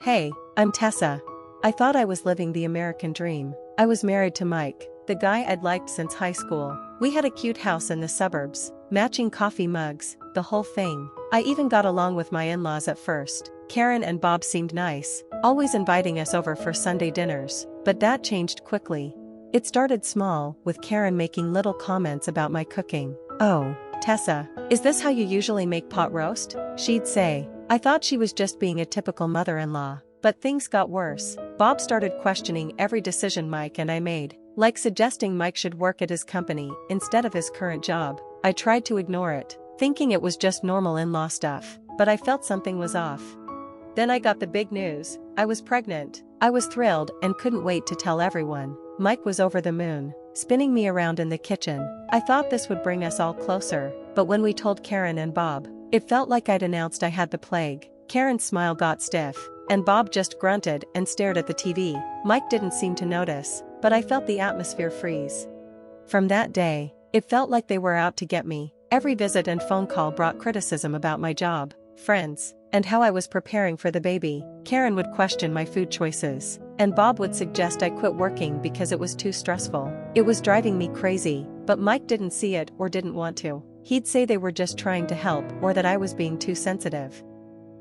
Hey, I'm Tessa. I thought I was living the American dream. I was married to Mike, the guy I'd liked since high school. We had a cute house in the suburbs, matching coffee mugs, the whole thing. I even got along with my in-laws at first. Karen and Bob seemed nice, always inviting us over for Sunday dinners, but that changed quickly. It started small, with Karen making little comments about my cooking. "Oh, Tessa, is this how you usually make pot roast?" she'd say. I thought she was just being a typical mother-in-law, but things got worse. Bob started questioning every decision Mike and I made, like suggesting Mike should work at his company instead of his current job. I tried to ignore it, thinking it was just normal in-law stuff, but I felt something was off. Then I got the big news. I was pregnant. I was thrilled and couldn't wait to tell everyone. Mike was over the moon, spinning me around in the kitchen. I thought this would bring us all closer, but when we told Karen and Bob, it felt like I'd announced I had the plague. Karen's smile got stiff, and Bob just grunted and stared at the TV. Mike didn't seem to notice, but I felt the atmosphere freeze. From that day, it felt like they were out to get me. Every visit and phone call brought criticism about my job, friends, and how I was preparing for the baby. Karen would question my food choices, and Bob would suggest I quit working because it was too stressful. It was driving me crazy, but Mike didn't see it or didn't want to. He'd say they were just trying to help or that I was being too sensitive.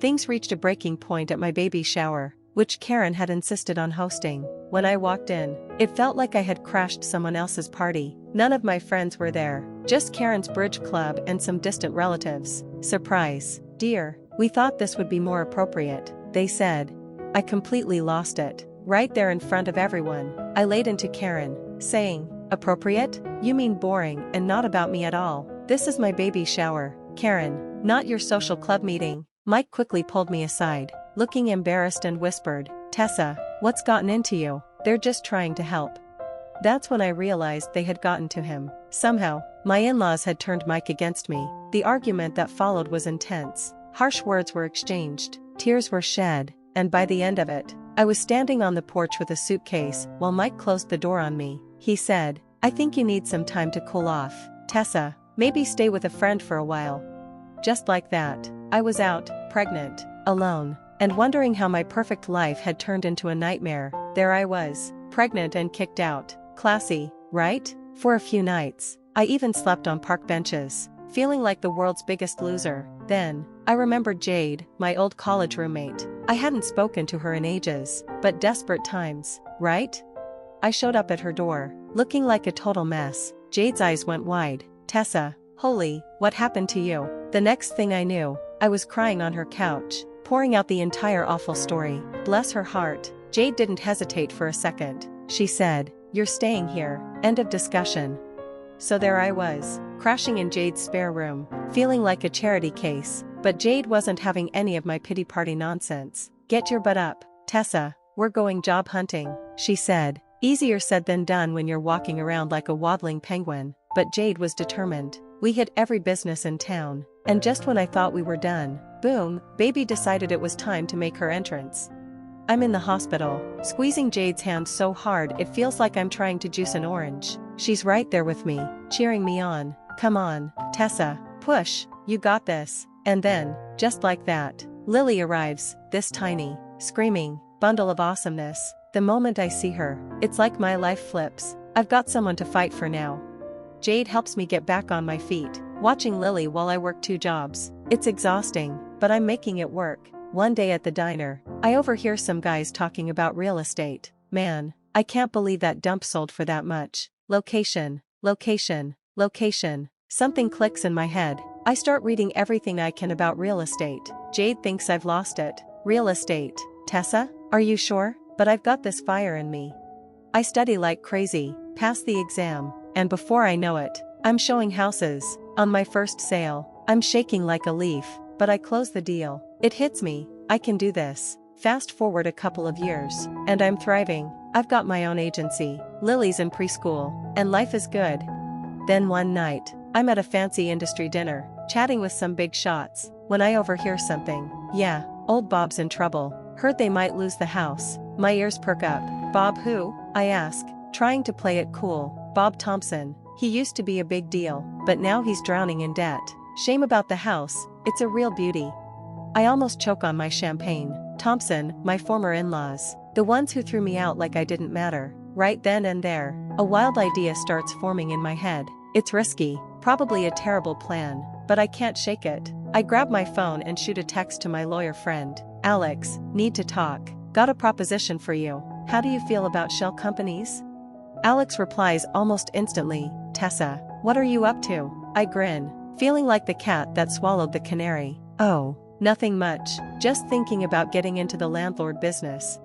Things reached a breaking point at my baby shower, which Karen had insisted on hosting. When I walked in, it felt like I had crashed someone else's party. None of my friends were there, just Karen's bridge club and some distant relatives. "Surprise, dear. We thought this would be more appropriate," they said. I completely lost it. Right there in front of everyone, I laid into Karen, saying, "Appropriate? You mean boring and not about me at all. This is my baby shower, Karen, not your social club meeting." Mike quickly pulled me aside, looking embarrassed, and whispered, "Tessa, what's gotten into you?" "They're just trying to help." That's when I realized they had gotten to him. Somehow, my in-laws had turned Mike against me. The argument that followed was intense. Harsh words were exchanged, tears were shed, and by the end of it, I was standing on the porch with a suitcase while Mike closed the door on me. He said, "I think you need some time to cool off, Tessa. Maybe stay with a friend for a while." Just like that, I was out, pregnant, alone, and wondering how my perfect life had turned into a nightmare. There I was, pregnant and kicked out. Classy, right? For a few nights, I even slept on park benches, feeling like the world's biggest loser. Then, I remembered Jade, my old college roommate. I hadn't spoken to her in ages, but desperate times, right? I showed up at her door, looking like a total mess. Jade's eyes went wide. "Tessa, holy, what happened to you?" The next thing I knew, I was crying on her couch, pouring out the entire awful story. Bless her heart, Jade didn't hesitate for a second. She said, "You're staying here." End of discussion. So there I was, crashing in Jade's spare room, feeling like a charity case, but Jade wasn't having any of my pity party nonsense. "Get your butt up, Tessa, we're going job hunting," she said. Easier said than done when you're walking around like a waddling penguin, but Jade was determined. We hit every business in town, and just when I thought we were done, boom, baby decided it was time to make her entrance. I'm in the hospital, squeezing Jade's hand so hard it feels like I'm trying to juice an orange. She's right there with me, cheering me on. "Come on, Tessa, push, you got this." And then, just like that, Lily arrives, this tiny, screaming bundle of awesomeness. The moment I see her, it's like my life flips. I've got someone to fight for now. Jade helps me get back on my feet, watching Lily while I work 2 jobs. It's exhausting, but I'm making it work. One day at the diner, I overhear some guys talking about real estate. "Man, I can't believe that dump sold for that much. Location, location, location." Something clicks in my head. I start reading everything I can about real estate. Jade thinks I've lost it. "Real estate, Tessa? Are you sure?" But I've got this fire in me. I study like crazy, pass the exam, and before I know it, I'm showing houses. On my first sale, I'm shaking like a leaf, but I close the deal. It hits me, I can do this. Fast forward a couple of years, and I'm thriving. I've got my own agency, Lily's in preschool, and life is good. Then one night, I'm at a fancy industry dinner, chatting with some big shots, when I overhear something. "Yeah, old Bob's in trouble. Heard they might lose the house." My ears perk up. "Bob who?" I ask, trying to play it cool. "Bob Thompson. He used to be a big deal, but now he's drowning in debt. Shame about the house, it's a real beauty." I almost choke on my champagne. Thompson, my former in-laws. The ones who threw me out like I didn't matter. Right then and there, a wild idea starts forming in my head. It's risky, probably a terrible plan, but I can't shake it. I grab my phone and shoot a text to my lawyer friend. Alex, need to talk. Got a proposition for you. How do you feel about shell companies? Alex replies almost instantly, Tessa, what are you up to? I grin, feeling like the cat that swallowed the canary. Oh, nothing much, just thinking about getting into the landlord business.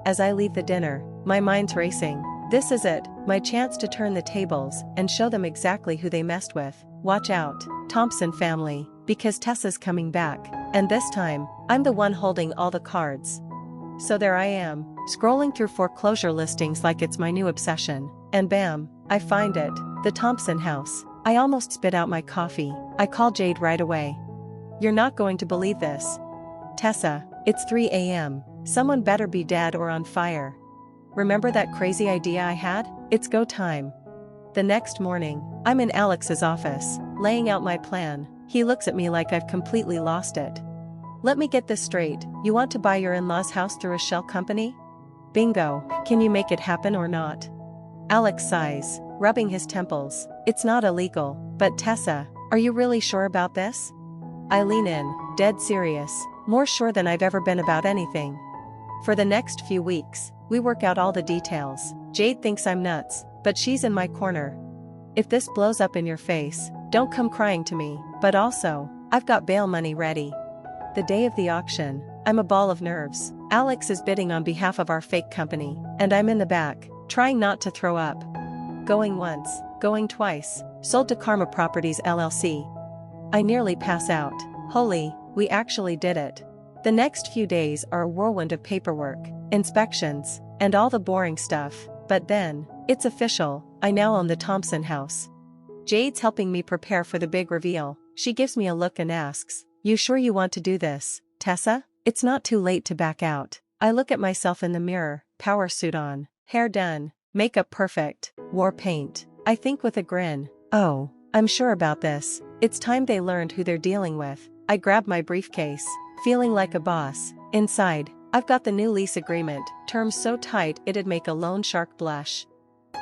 As I leave the dinner, my mind's racing. This is it, my chance to turn the tables and show them exactly who they messed with. Watch out, Thompson family, because Tessa's coming back, and this time, I'm the one holding all the cards. So there I am, scrolling through foreclosure listings like it's my new obsession, and bam, I find it, the Thompson house. I almost spit out my coffee. I call Jade right away. You're not going to believe this. Tessa, it's 3 a.m. Someone better be dead or on fire. Remember that crazy idea I had? It's go time. The next morning, I'm in Alex's office, laying out my plan. He looks at me like I've completely lost it. Let me get this straight, you want to buy your in-laws' house through a shell company? Bingo, can you make it happen or not? Alex sighs, rubbing his temples. It's not illegal, but Tessa, are you really sure about this? I lean in, dead serious, more sure than I've ever been about anything. For the next few weeks, we work out all the details. Jade thinks I'm nuts, but she's in my corner. If this blows up in your face, don't come crying to me, but also, I've got bail money ready. The day of the auction, I'm a ball of nerves. Alex is bidding on behalf of our fake company, and I'm in the back, trying not to throw up. Going once, going twice, sold to Karma Properties LLC. I nearly pass out. Holy, we actually did it. The next few days are a whirlwind of paperwork, inspections, and all the boring stuff, but then, it's official, I now own the Thompson house. Jade's helping me prepare for the big reveal. She gives me a look and asks, you sure you want to do this, Tessa? It's not too late to back out. I look at myself in the mirror, power suit on, hair done, makeup perfect, war paint. I think with a grin, oh, I'm sure about this. It's time they learned who they're dealing with. I grab my briefcase, feeling like a boss. Inside, I've got the new lease agreement, terms so tight it'd make a loan shark blush.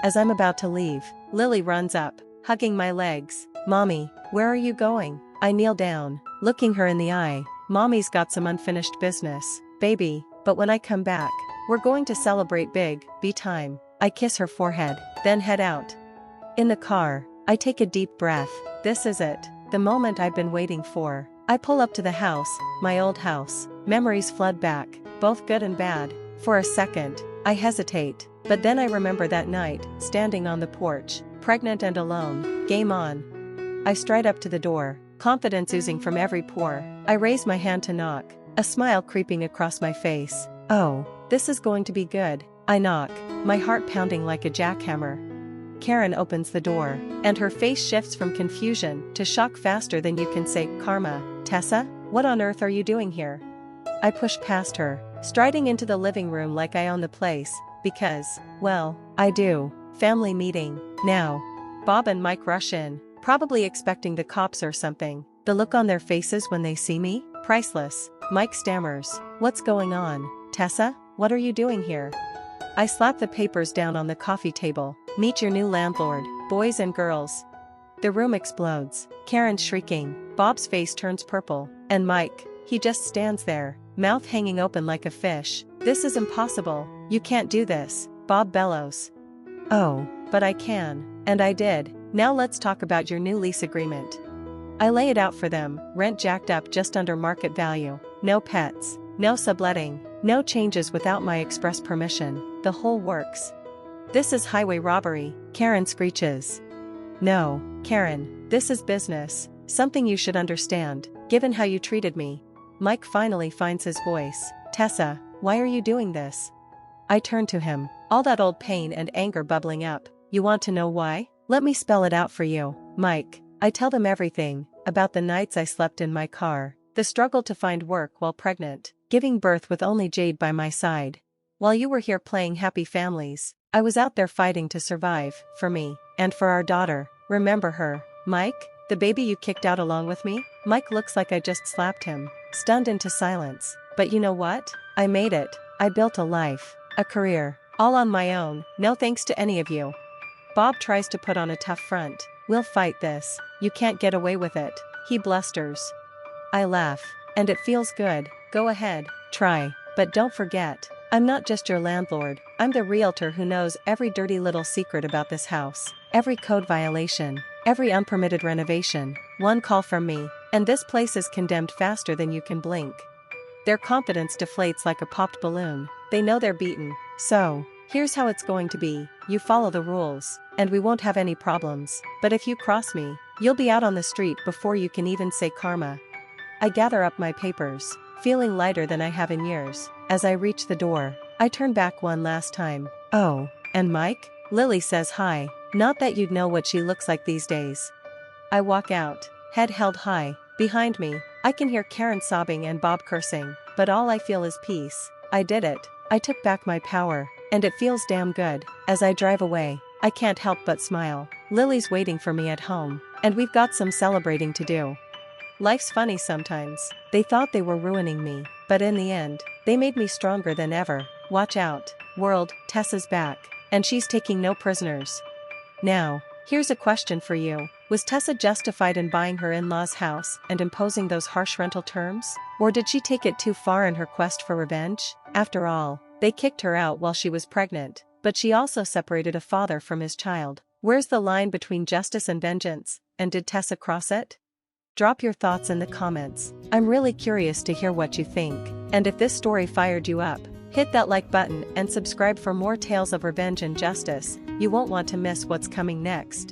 As I'm about to leave, Lily runs up, hugging my legs. Mommy, where are you going? I kneel down, looking her in the eye. Mommy's got some unfinished business, baby, but when I come back, we're going to celebrate big, be time. I kiss her forehead, then head out. In the car, I take a deep breath. This is it, the moment I've been waiting for. I pull up to the house, my old house. Memories flood back, both good and bad. For a second, I hesitate, but then I remember that night, standing on the porch, pregnant and alone. Game on. I stride up to the door, confidence oozing from every pore. I raise my hand to knock, a smile creeping across my face. Oh, this is going to be good. I knock, my heart pounding like a jackhammer. Karen opens the door, and her face shifts from confusion to shock faster than you can say, Karma. Tessa, what on earth are you doing here? I push past her, striding into the living room like I own the place, because, well, I do. Family meeting, now. Bob and Mike rush in, probably expecting the cops or something. The look on their faces when they see me, priceless. Mike stammers, what's going on? Tessa, what are you doing here? I slap the papers down on the coffee table. Meet your new landlord, boys and girls. The room explodes, Karen shrieking, Bob's face turns purple, and Mike, he just stands there, mouth hanging open like a fish. This is impossible, you can't do this, Bob bellows. Oh, but I can, and I did. Now let's talk about your new lease agreement. I lay it out for them, rent jacked up just under market value, no pets, no subletting, no changes without my express permission, the whole works. This is highway robbery, Karen screeches. No, Karen, this is business, something you should understand, given how you treated me. Mike finally finds his voice. Tessa, why are you doing this? I turn to him, all that old pain and anger bubbling up. You want to know why? Let me spell it out for you, Mike. I tell them everything, about the nights I slept in my car, the struggle to find work while pregnant, giving birth with only Jade by my side. While you were here playing happy families, I was out there fighting to survive, for me, and for our daughter. Remember her, Mike, the baby you kicked out along with me? Mike looks like I just slapped him, stunned into silence. But you know what? I made it. I built a life, a career, all on my own, no thanks to any of you. Bob tries to put on a tough front. We'll fight this. You can't get away with it. He blusters. I laugh. And it feels good. Go ahead, try. But don't forget, I'm not just your landlord, I'm the realtor who knows every dirty little secret about this house, every code violation, every unpermitted renovation. One call from me, and this place is condemned faster than you can blink. Their confidence deflates like a popped balloon. They know they're beaten. So, here's how it's going to be. You follow the rules, and we won't have any problems. But if you cross me, you'll be out on the street before you can even say karma. I gather up my papers, feeling lighter than I have in years. As I reach the door, I turn back one last time. Oh, and Mike? Lily says hi. Not that you'd know what she looks like these days. I walk out, head held high. Behind me, I can hear Karen sobbing and Bob cursing, but all I feel is peace. I did it. I took back my power, and it feels damn good. As I drive away, I can't help but smile. Lily's waiting for me at home, and we've got some celebrating to do. Life's funny sometimes. They thought they were ruining me, but in the end, they made me stronger than ever. Watch out, world, Tessa's back, and she's taking no prisoners. Now, here's a question for you. Was Tessa justified in buying her in-laws' house and imposing those harsh rental terms? Or did she take it too far in her quest for revenge? After all, they kicked her out while she was pregnant, but she also separated a father from his child. Where's the line between justice and vengeance, and did Tessa cross it? Drop your thoughts in the comments. I'm really curious to hear what you think, and if this story fired you up, hit that like button and subscribe for more tales of revenge and justice. You won't want to miss what's coming next.